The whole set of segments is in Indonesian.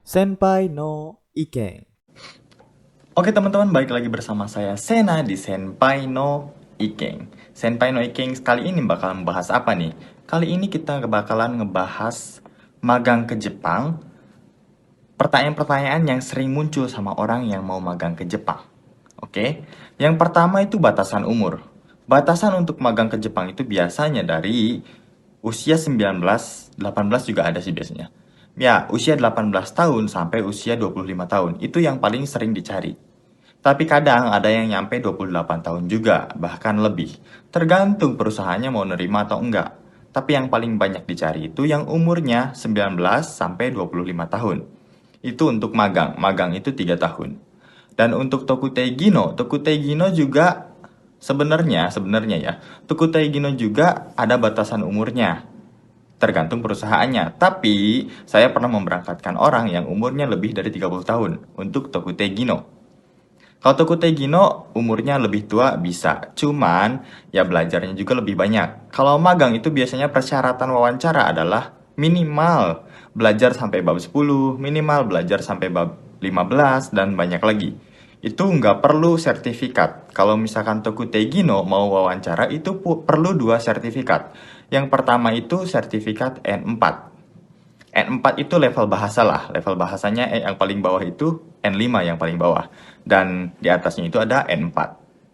Senpai no Iken. Oke teman-teman, balik lagi bersama saya Sena di Senpai no Ikeng. Senpai no Ikeng kali ini bakal membahas apa nih? Kali ini kita bakalan ngebahas magang ke Jepang. Pertanyaan-pertanyaan yang sering muncul sama orang yang mau magang ke Jepang. Oke, yang pertama itu batasan umur. Batasan untuk magang ke Jepang itu biasanya dari usia 19, 18 juga ada sih biasanya. Ya, usia 18 tahun sampai usia 25 tahun. Itu yang paling sering dicari. Tapi kadang ada yang nyampe 28 tahun juga, bahkan lebih. Tergantung perusahaannya mau nerima atau enggak. Tapi yang paling banyak dicari itu yang umurnya 19 sampai 25 tahun. Itu untuk magang. Magang itu 3 tahun. Dan untuk Tokutei Gino, Tokutei Gino juga sebenarnya ya, Tokutei Gino juga ada batasan umurnya. Tergantung perusahaannya. Tapi saya pernah memberangkatkan orang yang umurnya lebih dari 30 tahun untuk Tokutei Gino. Kalau Tokutei Gino umurnya lebih tua bisa, cuman ya belajarnya juga lebih banyak. Kalau magang itu biasanya persyaratan wawancara adalah minimal belajar sampai bab 10, minimal belajar sampai bab 15, dan banyak lagi. Itu nggak perlu sertifikat. Kalau misalkan Tokutei Gino mau wawancara itu perlu dua sertifikat. Yang pertama itu sertifikat N4. N4 itu level bahasa lah. Level bahasanya yang paling bawah itu N5 yang paling bawah. Dan di atasnya itu ada N4.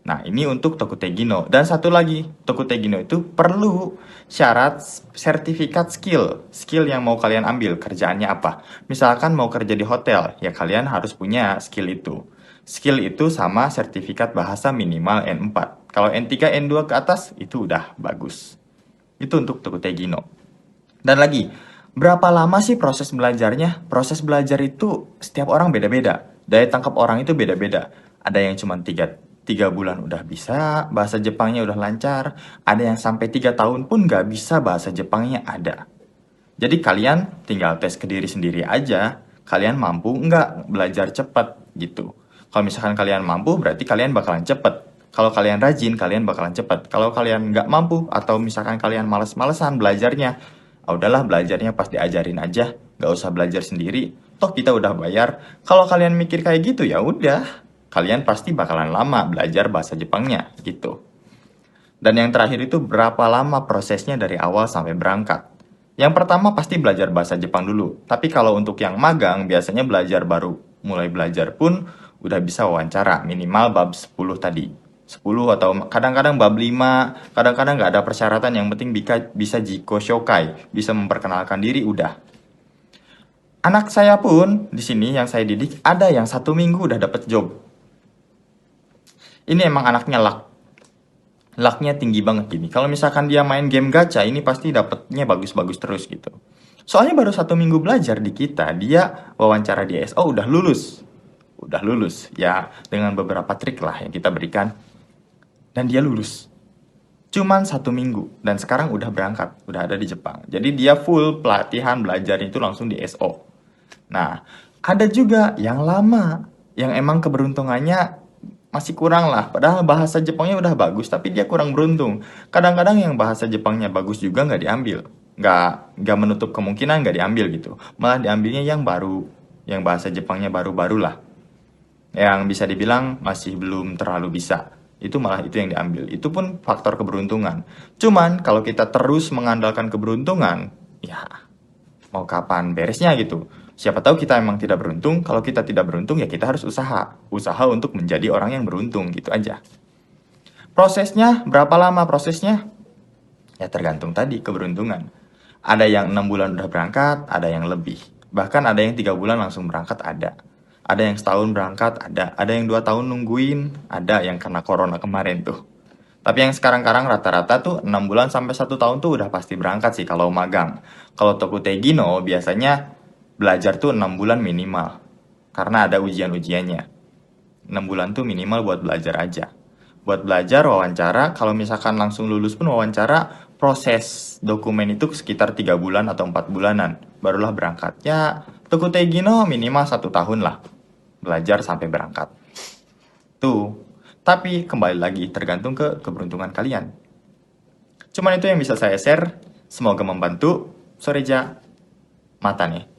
Nah, ini untuk Tokutei Gino. Dan satu lagi, Tokutei Gino itu perlu syarat sertifikat skill. Skill yang mau kalian ambil, kerjaannya apa. Misalkan mau kerja di hotel, ya kalian harus punya skill itu. Skill itu sama sertifikat bahasa minimal N4. Kalau N3, N2 ke atas, itu udah bagus. Itu untuk Tokutei Gino. Dan lagi, berapa lama sih proses belajarnya? Proses belajar itu setiap orang beda-beda. Daya tangkap orang itu beda-beda. Ada yang cuma tiga bulan udah bisa, bahasa Jepangnya udah lancar. Ada yang sampai 3 tahun pun nggak bisa bahasa Jepangnya ada. Jadi kalian tinggal tes ke diri sendiri aja. Kalian mampu nggak belajar cepat gitu. Kalau misalkan kalian mampu, berarti kalian bakalan cepet. Kalau kalian rajin, kalian bakalan cepet. Kalau kalian nggak mampu, atau misalkan kalian males-malesan belajarnya, udahlah belajarnya pas diajarin aja. Nggak usah belajar sendiri. Toh kita udah bayar. Kalau kalian mikir kayak gitu, ya udah. Kalian pasti bakalan lama belajar bahasa Jepangnya gitu. Dan yang terakhir itu berapa lama prosesnya dari awal sampai berangkat. Yang pertama pasti belajar bahasa Jepang dulu. Tapi kalau untuk yang magang, biasanya belajar baru. Mulai belajar pun udah bisa wawancara. Minimal bab 10 tadi. 10 atau kadang-kadang bab 5. Kadang-kadang nggak ada persyaratan. Yang penting bisa jiko shokai. Bisa memperkenalkan diri, udah. Anak saya pun di sini yang saya didik ada yang 1 minggu udah dapet job. Ini emang anaknya lucknya tinggi banget gini. Kalau misalkan dia main game gacha, ini pasti dapetnya bagus-bagus terus gitu. Soalnya baru 1 minggu belajar di kita, dia wawancara di SO udah lulus. Udah lulus, ya dengan beberapa trik lah yang kita berikan. Dan dia lulus. Cuman 1 minggu, dan sekarang udah berangkat, udah ada di Jepang. Jadi dia full pelatihan belajar itu langsung di SO. Nah, ada juga yang lama, yang emang keberuntungannya masih kurang lah. Padahal bahasa Jepangnya udah bagus, tapi dia kurang beruntung. Kadang-kadang yang bahasa Jepangnya bagus juga nggak diambil. Nggak menutup kemungkinan nggak diambil gitu. Malah diambilnya yang baru, yang bahasa Jepangnya baru-baru lah. Yang bisa dibilang masih belum terlalu bisa. Itu malah itu yang diambil. Itu pun faktor keberuntungan. Cuman kalau kita terus mengandalkan keberuntungan, ya mau kapan beresnya gitu. Siapa tahu kita emang tidak beruntung, kalau kita tidak beruntung ya kita harus usaha. Usaha untuk menjadi orang yang beruntung gitu aja. Prosesnya, berapa lama prosesnya? Ya tergantung tadi keberuntungan. Ada yang 6 bulan udah berangkat, ada yang lebih. Bahkan ada yang 3 bulan langsung berangkat ada. Ada yang setahun berangkat ada. Ada yang 2 tahun nungguin, ada yang kena corona kemarin tuh. Tapi yang sekarang-karang rata-rata tuh 6 bulan sampai 1 tahun tuh udah pasti berangkat sih kalau magang. Kalau Tokutei Gino biasanya belajar tuh 6 bulan minimal. Karena ada ujian-ujiannya. 6 bulan tuh minimal buat belajar aja. Buat belajar, wawancara, kalau misalkan langsung lulus pun wawancara, proses dokumen itu sekitar 3 bulan atau 4 bulanan. Barulah berangkat. Ya, Tokutei Gino minimal 1 tahun lah. Belajar sampai berangkat. Tuh. Tapi kembali lagi tergantung ke keberuntungan kalian. Cuman itu yang bisa saya share. Semoga membantu. Soreja. Mata nih.